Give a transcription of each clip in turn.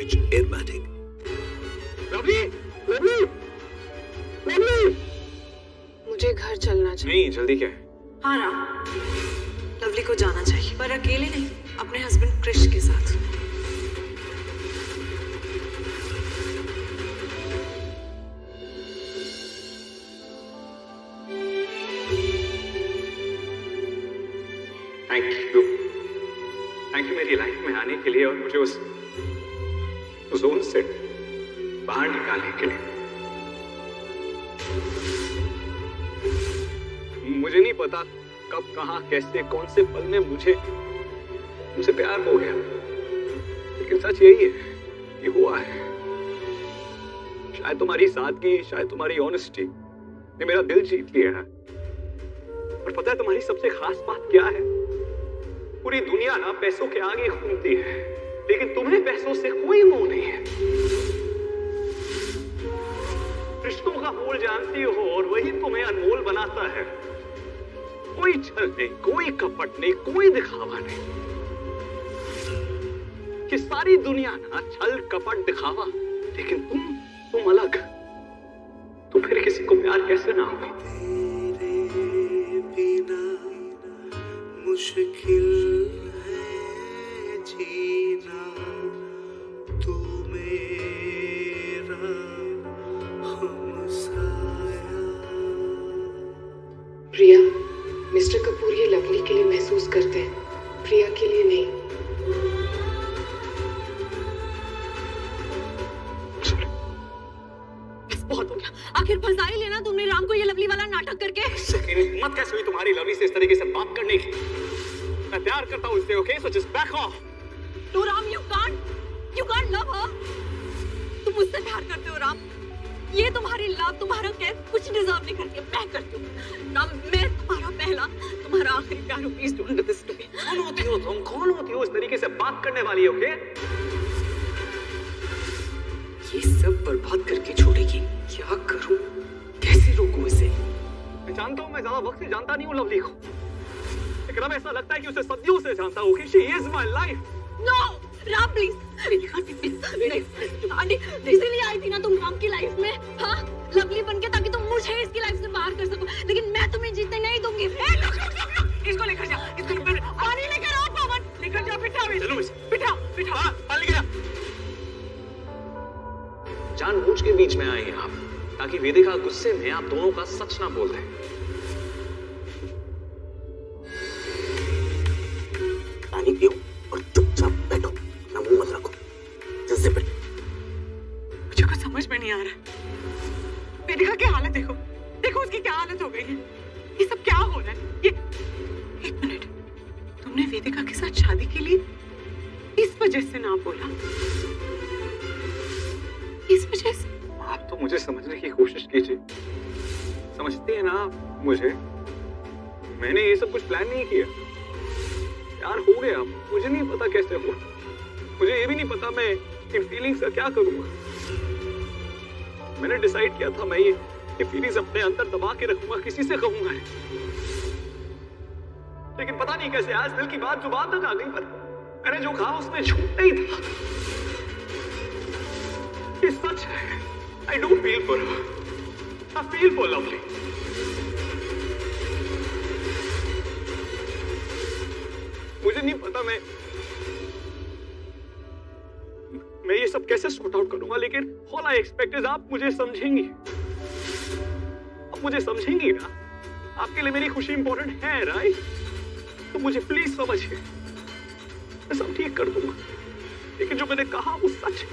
Switch Airmatic. Lovely, lovely, lovely. मुझे घर चलना चाहिए। नहीं, जल्दी क्या है? हाँ राम, लवली को जाना चाहिए, पर अकेले नहीं, अपने हस्बैंड क्रिश के साथ। थैंक यू मेरी लाइफ में आने के लिए और मुझे उस जोन से बाहर निकालने के लिए। मुझे नहीं पता कब, कहां, कैसे, कौन से पल में मुझे तुमसे प्यार हो गया, लेकिन सच यही है, ये हुआ है। शायद तुम्हारी सादगी, शायद तुम्हारी ऑनेस्टी ने मेरा दिल जीत लिया है। और पता है तुम्हारी सबसे खास बात क्या है? पूरी दुनिया ना पैसों के आगे घूमती है, लेकिन तुम्हें पैसों से कोई मोह नहीं है। रिश्तों का मोल जानती हो और वही तुम्हें अनमोल बनाता है। कोई छल नहीं, कोई कपट नहीं, कोई दिखावा नहीं। कि सारी दुनिया ना छल कपट दिखावा, लेकिन तुम अलग। तो फिर किसी को प्यार कैसे ना हो? मुश्किल है जीना, तू मेरा हमसाया। प्रिया, मिस्टर कपूर ये लवली के लिए महसूस करते हैं, प्रिया के लिए नहीं। बहुत हो गया, आखिर फंसा ही लेना तुमने राम को ये लवली वाला नाटक करके। हिम्मत कैसे हुई तुम्हारी लवली से इस तरीके से बात करने की? मैं प्यार करता हूँ इससे, okay? So just back of. तो Ram, you can't love her। तुम मुझसे प्यार करते हो राम, ये तुम्हारी लव, तुम्हारा केयर कुछ डिजर्व नहीं करती। मैं करती हूँ राम, मैं तुम्हारा पहला, तुम्हारा आखिरी प्यार हूँ। Please don't do this to me. कौन होती हो तुम? कौन होती हो इस तरीके से बात करने वाली, ओके? ये सब बर्बाद करके छोड़ेगी, क्या करूं, कैसे रोकूं इसे? मैं जानता हूं मैं ज्यादा वक्त से जानता नहीं हूं लवली को, लेकिन अब ऐसा लगता है कि उसे सदियों से जानता हूं कि she is my life. No Ram please, इसीलिए आई थी ना तुम राम की लाइफ में, हाँ, लवली बनके, ताकि तुम मुझे इसकी लाइफ से बाहर कर सको, लेकिन मैं तुम्हें जीतने नहीं दूंगी। इसको लेकर जा, इसको पानी लेकर आओ पवन, लेकर जा, बिठा पानी लेकर जा। जानबूझ के बीच में आए हैं आप, ताकि वेदिका गुस्से में आप दोनों का सच ना बोल दे। पानी पियो और चुपचाप बैठो, ना मुंह मत रखो। जल्दी बैठो। मुझे कुछ समझ में नहीं आ रहा। वेदिका की हालत देखो, देखो उसकी क्या हालत हो गई है। ये सब क्या हो रहा है? ये एक मिनट, तुमने वेदिका के साथ शादी के लिए इस वजह से ना बोला? इस वजह से? आप तो मुझे समझने की कोशिश कीजिए। समझती है ना आप मुझे? मैंने ये सब कुछ प्लान नहीं किया। प्यार हो गया, मुझे नहीं पता कैसे हुआ। मुझे ये भी नहीं पता मैं इन फीलिंग्स का क्या करूंगा। मैंने डिसाइड किया था मैं ये फीलिंग्स अपने अंदर दबा के रखूंगा, किसी से कहूंगा नहीं। लेकिन पता नहीं कैसे आज दिल की बात जुबान तक आ गई, पर मैंने जो कहा उसमें झूठ नहीं था। ये सच है। I don't feel for her. I feel for Lovely. मुझे नहीं पता मैं ये सब कैसे सॉर्ट आउट करूंगा, लेकिन all I expect is आप मुझे समझेंगी। आप मुझे समझेंगी ना? आपके लिए मेरी खुशी इंपॉर्टेंट है, राइट? तो मुझे प्लीज समझिए। मैं सब ठीक कर दूंगा, लेकिन जो मैंने कहा वो सच है।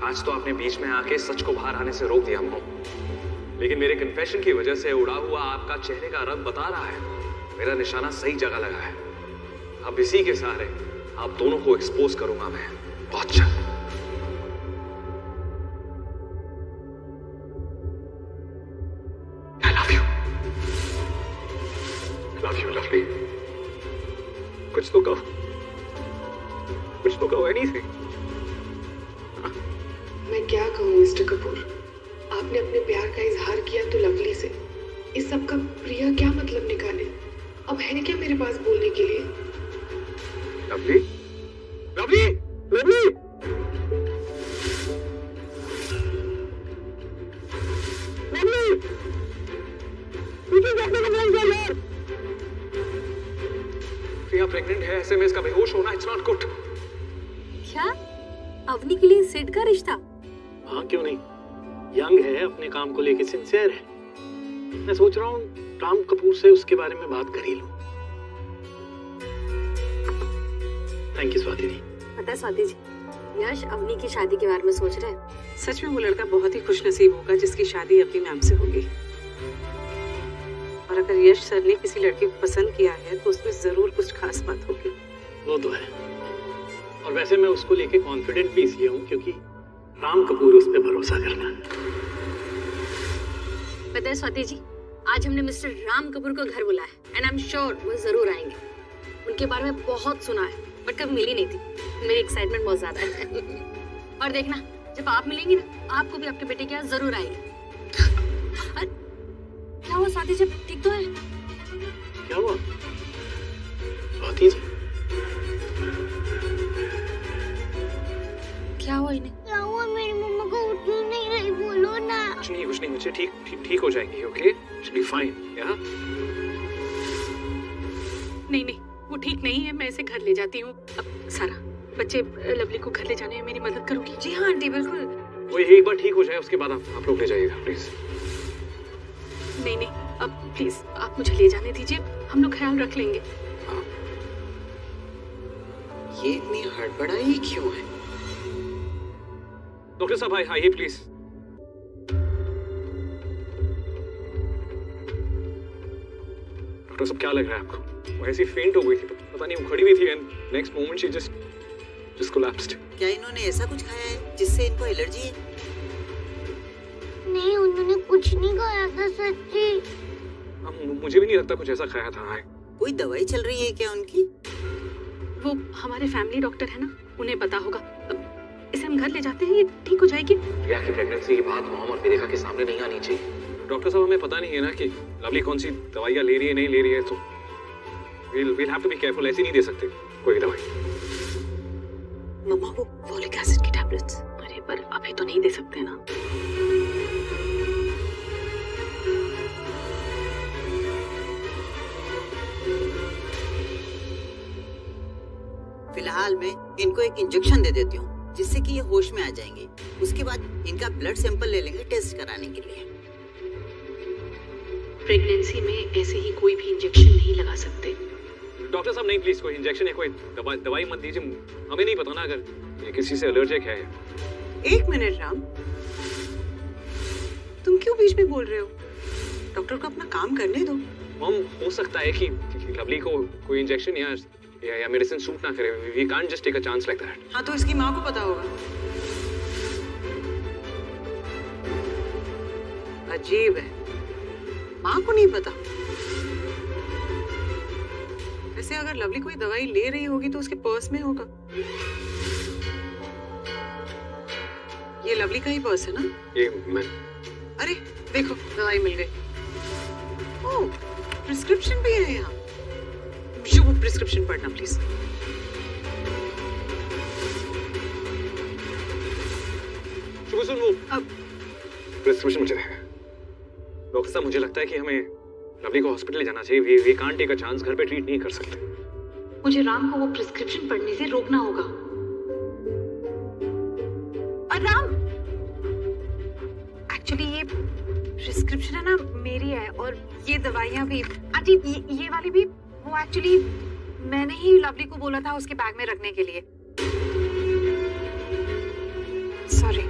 आज तो आपने बीच में आके सच को बाहर आने से रोक दिया हमको, लेकिन मेरे कन्फेशन की वजह से उड़ा हुआ आपका चेहरे का रंग बता रहा है मेरा निशाना सही जगह लगा है। अब इसी के सहारे आप दोनों को एक्सपोज करूंगा मैं बहुत जल्द। I love you. Love you, lovely. कुछ तो कहो, anything. मैं क्या कहूँ मिस्टर कपूर, आपने अपने प्यार का इजहार किया तो लवली से, इस सब का प्रिया क्या मतलब निकाले? अब है क्या मेरे पास बोलने के लिए? लवली, लवली, लवली, लवली, प्रिया प्रेग्नेंट है, ऐसे में इसका बेहोश होना इट्स नॉट गुड। क्या अवनी के लिए सिड का रिश्ता? हाँ क्यों नहीं, यंग है, अपने काम को लेके सिंसियर है। मैं सोच रहा हूँ राम कपूर से उसके बारे में बात कर ही लूं। Thank you Swati ji. पता है स्वाति जी, यश अवनी की शादी के बारे में सोच रहे हैं। सच में वो लड़का बहुत ही खुशनसीब होगा जिसकी शादी अपनी मैम से होगी। और अगर यश सर ने किसी लड़के को पसंद किया है तो उसमें जरूर कुछ खास बात होगी। वो तो है, और वैसे मैं उसको लेके कॉन्फिडेंट भी इसलिए हूँ क्योंकि राम कपूर उस पर भरोसा करता है। पता है स्वाति जी, आज हमने मिस्टर राम कपूर को घर बुलाया है एंड आई एम श्योर वो जरूर आएंगे। उनके बारे में बहुत सुना है बट कभी मिली नहीं थी। मेरी एक्साइटमेंट बहुत ज्यादा है। और देखना, जब आप मिलेंगी ना, आपको भी आपके बेटे के यहाँ जरूर आएंगे। क्या हुआ स्वाति जी, ठीक तो है? क्या हुआ स्वाति जी? क्या हुआ इन्हें? क्या हुआ? मेरी मम्मा को उठ नहीं रही, बोलो ना। कुछ नहीं मुझे ठीक हो जाएंगी। Okay, she'll be fine, yeah? नहीं, वो ठीक नहीं है, मैं इसे घर ले जाती हूँ। अब सारा बच्चे लवली को घर ले जाने में मेरी मदद करोगी? जी हाँ आंटी, बिल्कुल। वो एक बार ठीक हो जाए उसके बाद आप लोग ले जाइएगा प्लीज। नहीं, अब प्लीज आप मुझे ले जाने दीजिए, हम लोग ख्याल रख लेंगे। ये इतनी हड़बड़ाई क्यों है? डॉक्टर साहब आइए प्लीज। डॉक्टर साहब क्या लग रहा है आपको? वो ऐसी फेंट हो गई थी, पता नहीं वो खड़ी हुई थी and next moment she just collapsed. क्या इन्होंने ऐसा कुछ खाया है जिससे इनको एलर्जी है? नहीं, उन्होंने कुछ नहीं खाया था सच्ची। मुझे भी नहीं लगता कुछ ऐसा खाया था। कोई दवाई चल रही है क्या उनकी? वो हमारे फैमिली डॉक्टर है ना, उन्हें पता होगा। इसे हम घर ले जाते हैं, ये ठीक हो जाएगी। प्रिया की प्रेगनेंसी की बात मॉम और विदिका के सामने नहीं आनी चाहिए। डॉक्टर साहब हमें पता नहीं है ना कि लवली कौन सी दवाइयाँ ले रही है नहीं ले रही है, तो we'll have to be careful। ऐसी नहीं दे सकते कोई दवाई। मम्मा वो फॉलिक एसिड की टैबलेट्स, अरे पर अभी तो नहीं दे सकते ना। फिलहाल मैं इनको एक इंजेक्शन दे देती हूँ जिससे कि ये होश में आ जाएंगे। उसके बाद इनका ब्लड सैंपल ले लेंगे टेस्ट कराने के लिए। प्रेगनेंसी में ऐसे ही कोई भी इंजेक्शन नहीं लगा सकते। डॉक्टर साहब नहीं, प्लीज कोई इंजेक्शन है, कोई दवाई मत दीजिए। हमें नहीं पता ना अगर ये किसी से एलर्जिक है। एक मिनट राम, तुम क्यों बीच में बोल रहे हो? डॉक्टर को अपना काम करने दो। मॉम हो सकता है कि लवली को कोई इंजेक्शन या मेडिसिन सूट ना करे। We can't just take a chance like that. हाँ तो इसकी माँ को पता होगा। अजीब है, माँ को नहीं पता। वैसे अगर लवली कोई दवाई ले रही होगी तो उसके पर्स में होगा। ये लवली का ही पर्स है ना? ये मैं। अरे देखो, दवाई मिल गई। ओह, प्रिस्क्रिप्शन भी है यहाँ। वो प्रिस्क्रिप्शन पढ़ना प्लीज। सुन वो अब प्रिस्क्रिप्शन मुझे देगा। डॉक्टर साहब मुझे लगता है कि हमें लवली को हॉस्पिटल ले जाना चाहिए। We can't take a chance, घर पे ट्रीट नहीं कर सकते। मुझे राम को वो प्रिस्क्रिप्शन पढ़ने से रोकना होगा। और राम, एक्चुअली ये प्रिस्क्रिप्शन है ना मेरी है, और ये दवाइयाँ भी आंटी, ये वाली भी वो एक्चुअली मैंने ही लवली को बोला था उसके बैग में रखने के लिए। सॉरी।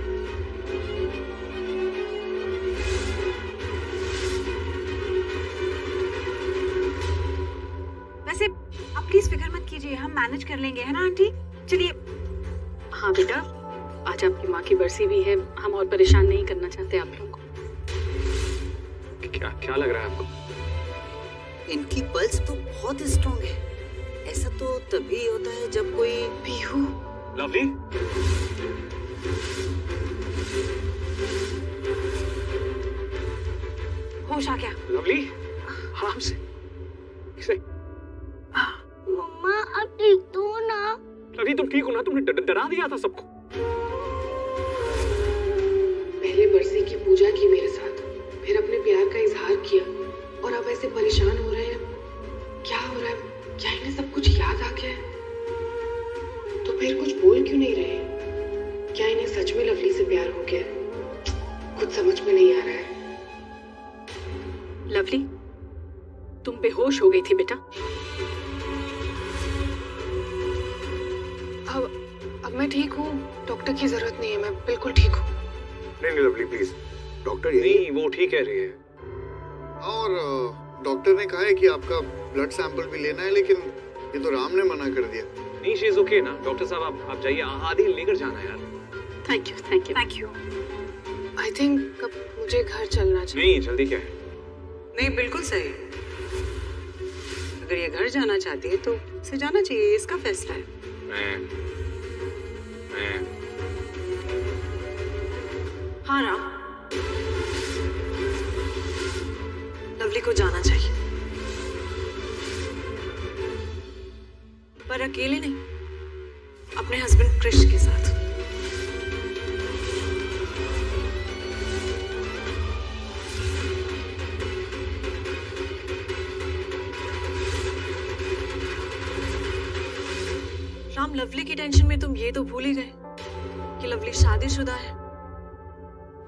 वैसे आप प्लीज फिक्र मत कीजिए, हम मैनेज कर लेंगे, है ना आंटी? चलिए। हाँ बेटा, आज आपकी माँ की बरसी भी है, हम और परेशान नहीं करना चाहते आप लोगों को। क्या लग रहा है आपको? इनकी पल्स तो बहुत स्ट्रांग है। ऐसा तो तभी होता है जब कोई पीहू। लवली, होश आ गया। लवली आराम से। मम्मा अब ठीक तो हो ना? लवली तुम ठीक हो ना? तुमने डरा दिया था सबको। पहले बरसी की पूजा की मेरे साथ, फिर अपने प्यार का इजहार किया, और अब ऐसे परेशान हो रहे हैं। क्या हो रहा है? क्या इन्हें सब कुछ याद आ गया है? तो फिर कुछ बोल क्यों नहीं रहे? क्या इन्हें सच में लवली से प्यार हो गया? कुछ समझ में नहीं आ रहा है। लवली, तुम बेहोश हो गई थी बेटा। अब मैं ठीक हूँ, डॉक्टर की जरूरत नहीं है, मैं बिल्कुल ठीक हूँ। नहीं लवली प्लीज, डॉक्टर नहीं, वो ठीक कह रही है। और डॉक्टर ने कहा है कि आपका ब्लड सैंपल भी लेना है, लेकिन ये तो राम ने मना कर दिया। नहीं शी इज ओके ना। डॉक्टर साहब आप जाइए, आदि लेकर जाना यार। Thank you thank you thank you. I think अब मुझे घर चलना चाहिए। नहीं जल्दी क्या है? नहीं बिल्कुल सही। अगर ये घर जाना चाहती है तो उसे जाना चाहिए, इसका फैसला है। मैं हाँ राम, लवली को जाना चाहिए, पर अकेले नहीं, अपने हस्बैंड क्रिश के साथ। राम, लवली की टेंशन में तुम ये तो भूल ही गए कि लवली शादीशुदा है,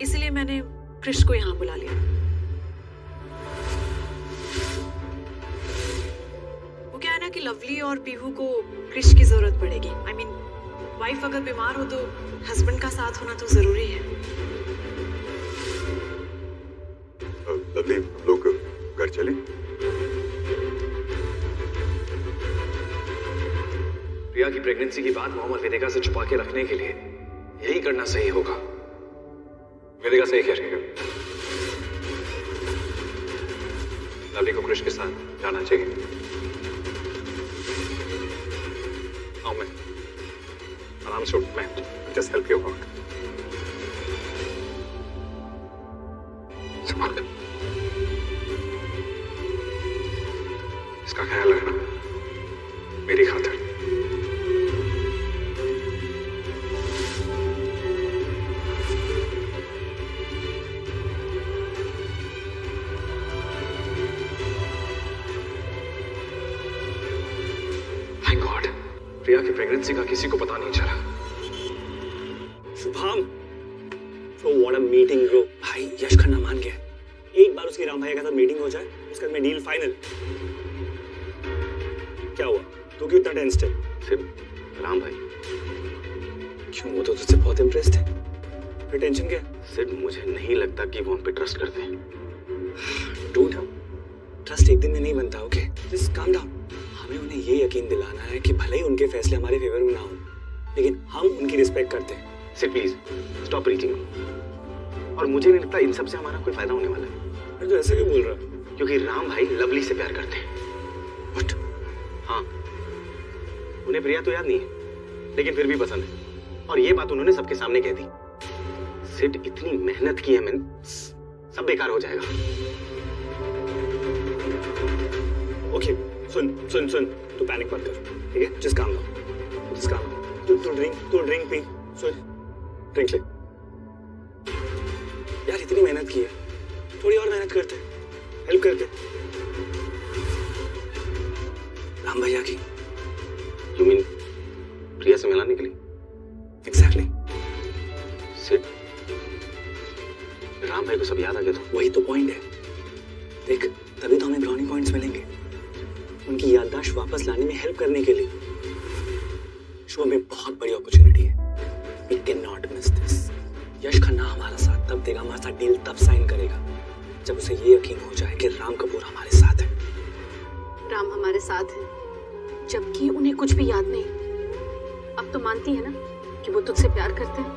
इसलिए मैंने क्रिश को यहाँ बुला लिया। वो क्या है ना कि लवली और पीहू को क्रिश की जरूरत पड़ेगी। आई मीन, वाइफ अगर बीमार हो तो हस्बैंड का साथ होना तो जरूरी है। लवली, लोग घर चले? प्रिया की प्रेगनेंसी की बात मोहम्मद वेदिका से छुपा के रखने के लिए यही करना सही होगा। वेदिका सही कह रही है, लवली को क्रिश के साथ जाना चाहिए। आओ, मैं आराम से उठ, मैं जस्ट हेल्प यू आउट। इसका ख्याल रखना मेरी खातिर। प्रिया की प्रेगनेंसी का किसी को पता नहीं चला। Shubham, so what a meeting bro। भाई यश खन्ना मान गया, एक बार उसकी राम भैया के साथ मीटिंग हो जाए, उसके बाद में डील फाइनल। क्या हुआ, तू क्यों इतना टेंस्ड है? सिर्फ राम भाई। क्यों, वो तो तुझसे बहुत इम्प्रेस्ड है, फिर टेंशन क्या? सिर्फ मुझे नहीं लगता कि वो हम पे ट्रस्ट करते हैं। डूड, ट्रस्ट एक दिन में नहीं बनता, ओके? Just calm down. हमें उन्हें ये यकीन दिलाना है कि भले ही उनके फैसले हमारे फेवर में ना हो, लेकिन हम उनकी रिस्पेक्ट करते हैं। सिर्फ प्लीज स्टॉप प्रीचिंग। और मुझे नहीं लगता इन सब से हमारा कोई फायदा होने वाला है। अरे तो ऐसे क्यों बोल रहा है? क्योंकि राम भाई लवली से प्यार करते हैं। What? हाँ, उन्हें प्रिया तो याद नहीं है, लेकिन फिर भी पसंद है, और ये बात उन्होंने सबके सामने कह दी। सिड इतनी मेहनत की है, मैंने सब बेकार हो जाएगा। ओके, सुन, तू पैनिक मत कर, ठीक है? Just calm down, just calm down. तू ड्रिंक पी, सुन, ड्रिंक ले। यार इतनी मेहनत की है, थोड़ी और मेहनत करते, हेल्प करते। राम भैया की, यू मीन प्रिया से मिलाने के लिए? एग्जैक्टली। सिड, राम भाई को सब याद आ गया तो? वही तो पॉइंट है। देख, तभी तो हमें ब्राउनी पॉइंट्स मिलेंगे, उनकी याददाश्त वापस लाने में हेल्प करने के लिए। शो में बहुत बड़ी अपॉर्चुनिटी है, we can not miss this. Yash Khanna हमारा साथ तब देगा, हमारे साथ डील तब साइन करेगा जब उसे ये यकीन हो जाए कि राम कपूर हमारे साथ है। राम हमारे साथ है, जबकि उन्हें कुछ भी याद नहीं। अब तो मानती है ना कि वो तुझसे प्यार करते हैं?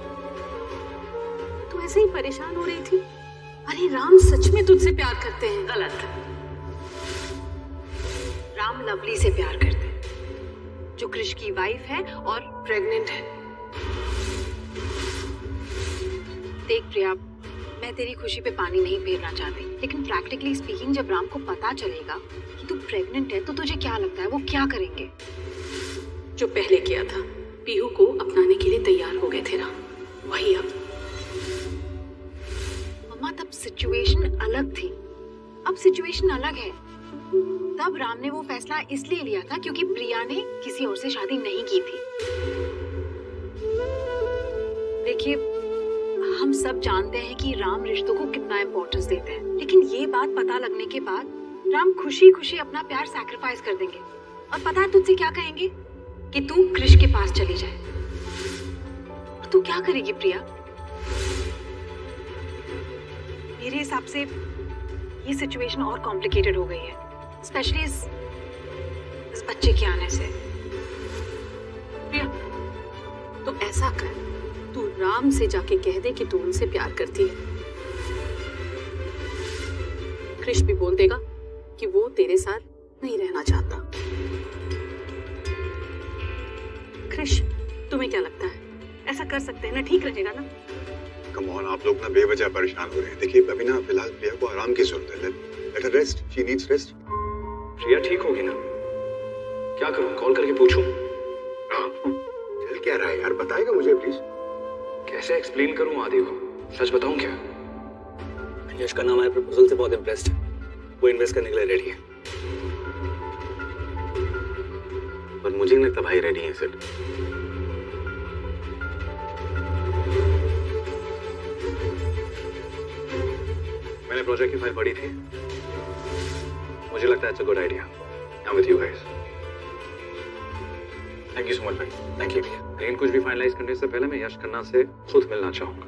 तू ऐसे ही परेशान हो रही थी। अरे राम सच में तुझसे प्यार करते हैं। गलत। राम लवली से प्यार करते हैं, जो क्रिश की वाइफ है और प्रेग्नेंट है। देख प्रिया, मैं तेरी खुशी पे पानी नहीं फेरना चाहती, लेकिन प्रैक्टिकली स्पीकिंग जब राम को पता चलेगा कि तू प्रेग्नेंट है तो तुझे क्या लगता है वो क्या करेंगे? जो पहले किया था, पीहू को अपनाने के लिए तैयार हो गए थे राम, वही अब। मम्मा तब सिचुएशन अलग थी, अब सिचुएशन अलग है। तब राम ने वो फैसला इसलिए लिया था क्योंकि प्रिया ने किसी और से शादी नहीं की थी। देखिए, हम सब जानते हैं कि राम रिश्तों को कितना इम्पोर्टेंस देते हैं, लेकिन ये बात पता लगने के बाद राम खुशी खुशी अपना प्यार सैक्रिफाइस कर देंगे। और पता है तुझसे क्या कहेंगे? कि तू कृष के पास चली जाए। और तू क्या करेगी प्रिया? मेरे हिसाब से ये सिचुएशन और कॉम्प्लिकेटेड हो गई है, स्पेशली इस बच्चे के आने से। प्रिया, तो ऐसा कर, तू राम से जाके कह दे कि तू उनसे प्यार करती है। कृष भी बोल देगा कि वो तेरे साथ नहीं रहना चाहता। कृष, तुम्हें क्या लगता है, ऐसा कर सकते हैं ना? ठीक रहेगा ना? कम ऑन, आप लोग ना बेवजह परेशान हो रहे हैं। देखिए अभी ना फिलहाल प्रिया को आराम की जरूरत है। Let her rest, she needs rest. Priya ठीक होगी ना? क्या करूं, कॉल करके पूछूं? चल क्या रहा है यार, बताएगा मुझे प्लीज? कैसे एक्सप्लेन करूं आदि को? सच बताऊं क्या? यश का नाम हमारे प्रपोजल से बहुत इम्प्रेस्ड है, वो इन्वेस्ट करने के लिए रेडी है। पर मुझे नहीं लगता भाई रेडी है सर। मैंने प्रोजेक्ट की फाइल पढ़ी थी, मुझे लगता है it's a good idea. I am with you guys. Thank you so much भाई, थैंक यू। लेकिन कुछ भी फाइनलाइज करने से पहले मैं यश खन्ना से खुद मिलना चाहूंगा।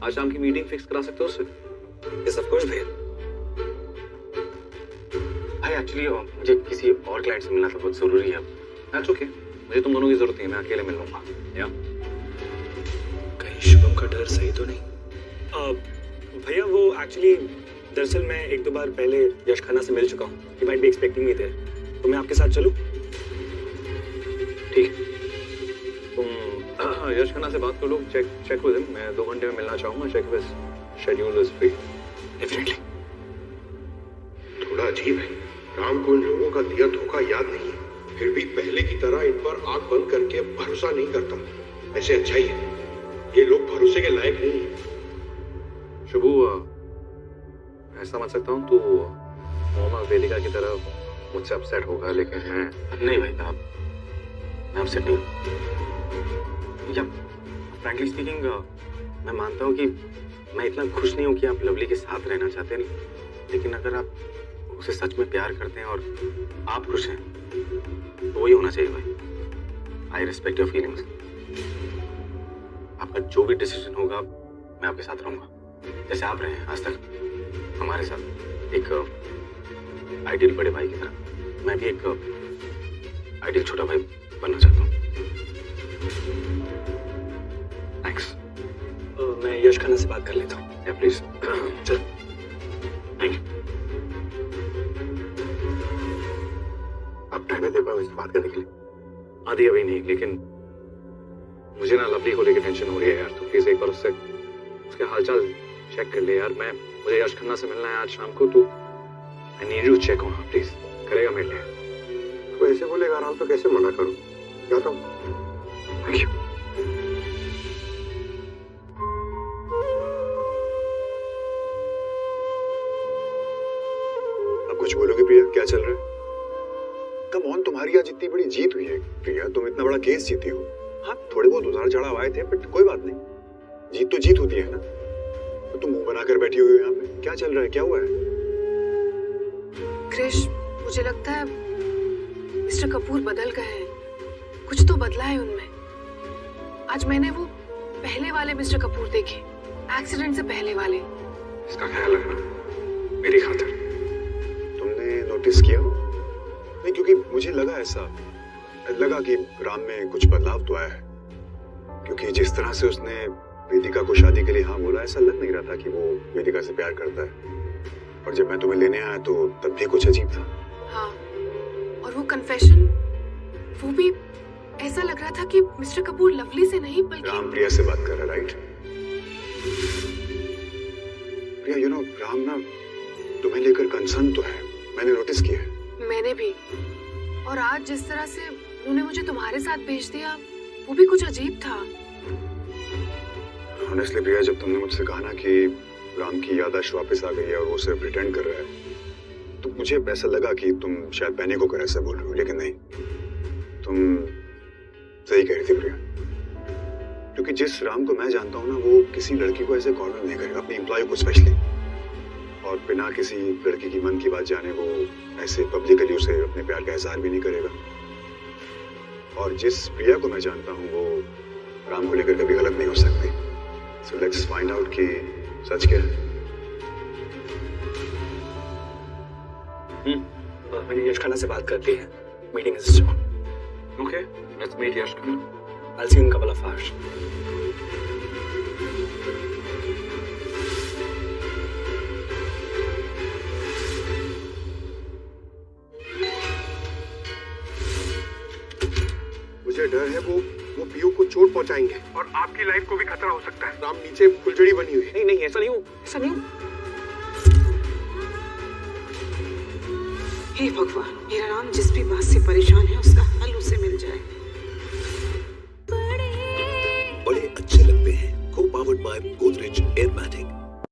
आज शाम की मीटिंग फिक्स करा सकते हो उससे? यस ऑफ कोर्स भैया। भाई एक्चुअली मुझे किसी और क्लाइंट से मिलना था, बहुत जरूरी है। दैट्स ओके, मुझे तुम दोनों की जरूरत नहीं है, मैं अकेले मिल लूंगा। या कहीं शुभम का डर सही तो नहीं? भैया वो एक्चुअली दरअसल मैं एक दो बार पहले यश खन्ना से मिल चुका हूँ, he might be expecting me there, तो मैं आपके साथ चलूं? ठीक है, तुम यश खन्ना से बात कर लो, चेक विद हिम। मैं 2 घंटे में मिलना चाहूंगा, check with schedule is free. Definitely. थोड़ा अजीब है, राम को इन लोगों का दिया धोखा याद नहीं है, फिर भी पहले की तरह इन पर आंख बंद करके भरोसा नहीं करता। ऐसे अच्छा ही है, ये लोग भरोसे के लायक नहीं है। शुभू, मैं समझ सकता हूँ तू मोहम्मद वेदिका की तरह मुझसे अपसेट होगा, लेकिन मैं नहीं भाई, मैं अपसेट नहीं हूँ। या फ्रैंकली स्पीकिंग, मैं मानता हूँ कि मैं इतना खुश नहीं हूँ कि आप लवली के साथ रहना चाहते नहीं, लेकिन अगर आप उसे सच में प्यार करते हैं और आप खुश हैं तो वही होना चाहिए भाई। I respect your feelings. आपका जो भी डिसीजन होगा मैं आपके साथ रहूंगा, जैसे आप रहे हैं आज तक हमारे साथ, एक आइडियल बड़े भाई की तरह। मैं भी एक आइडियल छोटा भाई बनना चाहता हूँ। थैंक्स। मैं यश खन्ना से बात कर लेता हूँ। प्लीज चल। Thank you. अब टाइम दे पाओ इस बात करने के लिए? आदि अभी नहीं, लेकिन मुझे ना लवली को लेकर टेंशन हो रही है यार, तो प्लीज एक बार उसके हालचाल चेक कर ले यार। मुझे यश खन्ना से मिलना है आज शाम को, तो I need you check on her please. करेगा मेरे लिए? तो ऐसे बोलेगा राम तो कैसे मना करूं? जाता हूं। Thank you. अब कुछ बोलोगे प्रिया, क्या चल रहा है? कम ऑन, तुम्हारी आज इतनी बड़ी जीत हुई है प्रिया, तुम इतना बड़ा केस जीती हो। हाँ थोड़े बहुत उतार चढ़ाव आए थे, बट कोई बात नहीं, जीत तो जीत होती है ना। तो तुम मुंह बनाकर बैठी हुई हो यहाँ पे, क्या चल रहा है, क्या हुआ है? कृष, मुझे लगता है मिस्टर कपूर बदल गए हैं, कुछ तो बदला है उनमें। आज मैंने वो पहले वाले मिस्टर कपूर देखे, एक्सीडेंट से पहले वाले। इसका ख्याल रखना मेरी खातिर। तुमने नोटिस किया? नहीं, क्योंकि मुझे लगा कि राम में कुछ बदलाव तो आया है, क्योंकि जिस तरह से उसने वेदिका को शादी के लिए हाँ बोला, ऐसा लग नहीं रहा था कि वो वेदिका से प्यार करता है। और जब मैं तुम्हें लेने आया तो तब भी कुछ अजीब था। हाँ, और वो कन्फेशन, वो भी ऐसा लग रहा था कि मिस्टर कपूर लवली से नहीं बल्कि राम प्रिया से बात कर रहा है, right? Priya, you know Ram ना तुम्हें लेकर कंसर्न तो है, मैंने नोटिस किया है। मैंने भी। और आज जिस तरह से उन्होंने मुझे तुम्हारे साथ भेज दिया, वो भी कुछ अजीब था। ऑनेस्टली प्रिया, जब तुमने मुझसे कहा ना कि राम की याददाश्त वापस आ गई है और वो सिर्फ प्रिटेंड कर रहा है, तो मुझे ऐसा लगा कि तुम शायद बहने को कर ऐसा बोल रहे हो, लेकिन नहीं, तुम सही कह रही थी प्रिया। क्योंकि जिस राम को मैं जानता हूँ ना, वो किसी लड़की को ऐसे कॉर्नर नहीं करेगा, अपनी एम्प्लॉय को स्पेशली, और बिना किसी लड़की की मन की बात जाने वो ऐसे पब्लिकली उसे अपने प्यार का इजहार भी नहीं करेगा। और जिस प्रिया को मैं जानता हूँ वो राम को लेकर कभी गलत नहीं हो सकती। सो लेट्स फाइंड आउट कि सच क्या है। मैंने यश खन्ना से बात कर ली है। Meeting is on. Okay, let's meet Yash Khanna. I'll see you in a couple of hours. मुझे डर है वो पीयू को चोट पहुंचाएंगे और आपकी लाइफ को भी खतरा हो सकता है। राम नीचे फुलझड़ी बनी हुई है। नहीं नहीं, ऐसा नहीं हो, ऐसा नहीं हो। हे भगवान, मेरा राम जिस भी बात से परेशान है उसका हल उसे मिल जाए। बड़े अच्छे लगते हैं। को पावर्ड बाय गोदरेज एयरमैटिक।